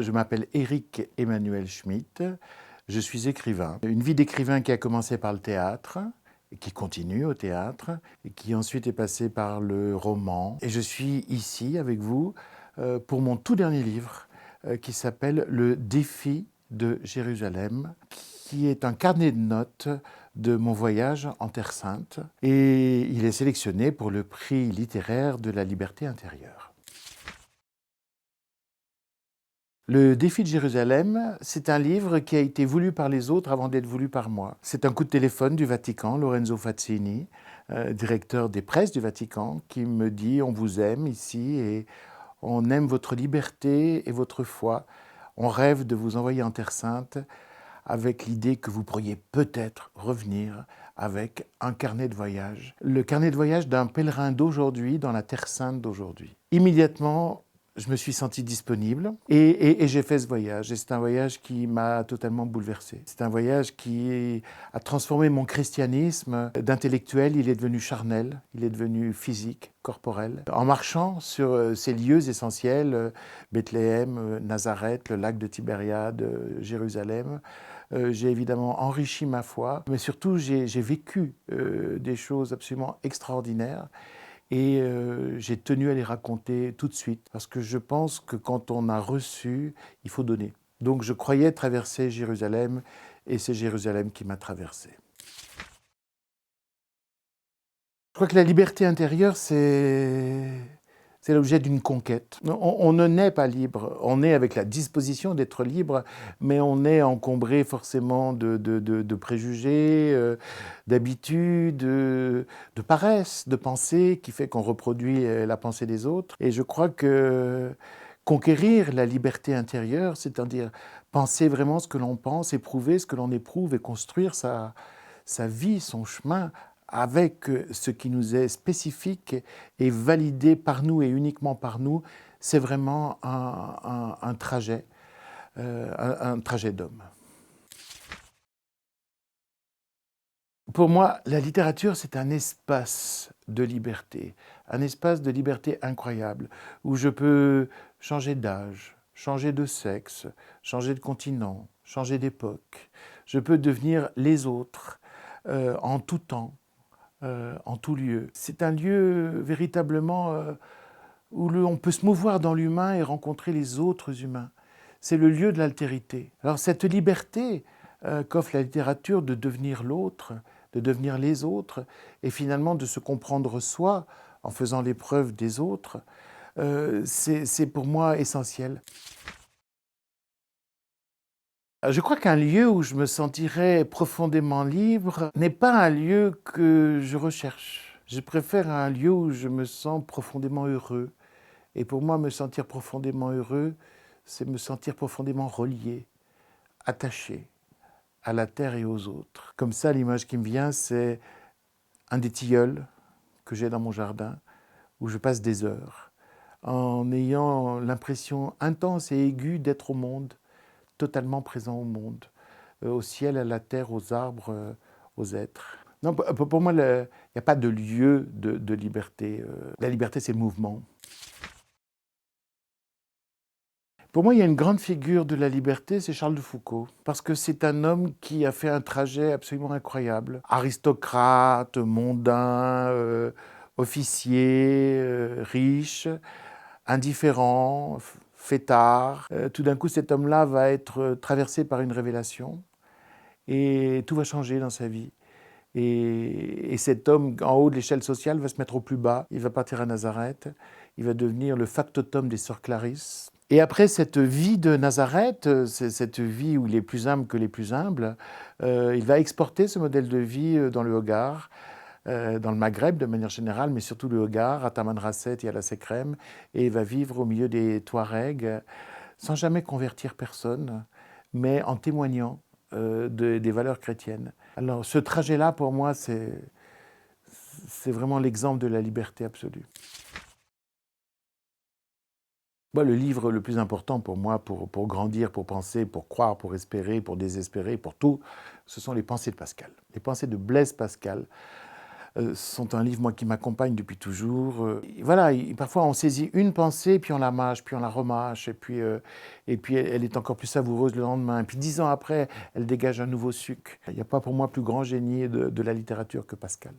Je m'appelle Éric Emmanuel Schmitt, je suis écrivain. Une vie d'écrivain qui a commencé par le théâtre, et qui continue au théâtre, et qui ensuite est passée par le roman. Et je suis ici avec vous pour mon tout dernier livre qui s'appelle Le défi de Jérusalem, qui est un carnet de notes de mon voyage en Terre Sainte. Et il est sélectionné pour le prix littéraire de la liberté intérieure. Le défi de Jérusalem, c'est un livre qui a été voulu par les autres avant d'être voulu par moi. C'est un coup de téléphone du Vatican, Lorenzo Fazzini, directeur des presses du Vatican, qui me dit « On vous aime ici et on aime votre liberté et votre foi. On rêve de vous envoyer en Terre Sainte avec l'idée que vous pourriez peut-être revenir avec un carnet de voyage. Le carnet de voyage d'un pèlerin d'aujourd'hui dans la Terre Sainte d'aujourd'hui. » Immédiatement, je me suis senti disponible et j'ai fait ce voyage. Et c'est un voyage qui m'a totalement bouleversé. C'est un voyage qui a transformé mon christianisme d'intellectuel. Il est devenu charnel, il est devenu physique, corporel. En marchant sur ces lieux essentiels, Bethléem, Nazareth, le lac de Tibériade, Jérusalem, j'ai évidemment enrichi ma foi, mais surtout j'ai vécu des choses absolument extraordinaires. Et j'ai tenu à les raconter tout de suite, parce que je pense que quand on a reçu, il faut donner. Donc je croyais traverser Jérusalem, et c'est Jérusalem qui m'a traversé. Je crois que la liberté intérieure, c'est l'objet d'une conquête. On ne naît pas libre, on est avec la disposition d'être libre, mais on est encombré forcément de préjugés, d'habitudes, de paresse, de pensée, qui fait qu'on reproduit la pensée des autres. Et je crois que conquérir la liberté intérieure, c'est-à-dire penser vraiment ce que l'on pense, éprouver ce que l'on éprouve et construire sa vie, son chemin, avec ce qui nous est spécifique et validé par nous et uniquement par nous, c'est vraiment un trajet d'homme. Pour moi, la littérature, c'est un espace de liberté incroyable, où je peux changer d'âge, changer de sexe, changer de continent, changer d'époque. Je peux devenir les autres en tout temps, en tout lieu. C'est un lieu véritablement où on peut se mouvoir dans l'humain et rencontrer les autres humains. C'est le lieu de l'altérité. Alors cette liberté qu'offre la littérature de devenir l'autre, de devenir les autres, et finalement de se comprendre soi en faisant l'épreuve des autres, c'est pour moi essentiel. Je crois qu'un lieu où je me sentirais profondément libre n'est pas un lieu que je recherche. Je préfère un lieu où je me sens profondément heureux. Et pour moi, me sentir profondément heureux, c'est me sentir profondément relié, attaché à la terre et aux autres. Comme ça, l'image qui me vient, c'est un des tilleuls que j'ai dans mon jardin, où je passe des heures, en ayant l'impression intense et aiguë d'être au monde, totalement présent au monde, au ciel, à la terre, aux arbres, aux êtres. Non, pour moi, il n'y a pas de lieu de liberté. La liberté, c'est le mouvement. Pour moi, il y a une grande figure de la liberté, c'est Charles de Foucault, parce que c'est un homme qui a fait un trajet absolument incroyable. Aristocrate, mondain, officier, riche, indifférent, fêtard. Tout d'un coup, cet homme-là va être traversé par une révélation et tout va changer dans sa vie. Et cet homme, en haut de l'échelle sociale, va se mettre au plus bas. Il va partir à Nazareth. Il va devenir le factotum des sœurs Clarisse. Et après cette vie de Nazareth, cette vie où il est plus humble que les plus humbles, il va exporter ce modèle de vie dans le Hogar, dans le Maghreb de manière générale, mais surtout le Hogar, à Tamanrasset et à la Sécrème, et il va vivre au milieu des Touaregs, sans jamais convertir personne, mais en témoignant des valeurs chrétiennes. Alors ce trajet-là, pour moi, c'est vraiment l'exemple de la liberté absolue. Le livre le plus important pour moi, pour grandir, pour penser, pour croire, pour espérer, pour désespérer, pour tout, ce sont les pensées de Pascal. Les pensées de Blaise Pascal. sont un livre, moi, qui m'accompagne depuis toujours. Voilà, parfois on saisit une pensée, puis on la mâche, puis on la remâche, et puis elle est encore plus savoureuse le lendemain. Et puis 10 ans après, elle dégage un nouveau suc. Il n'y a pas pour moi plus grand génie de la littérature que Pascal.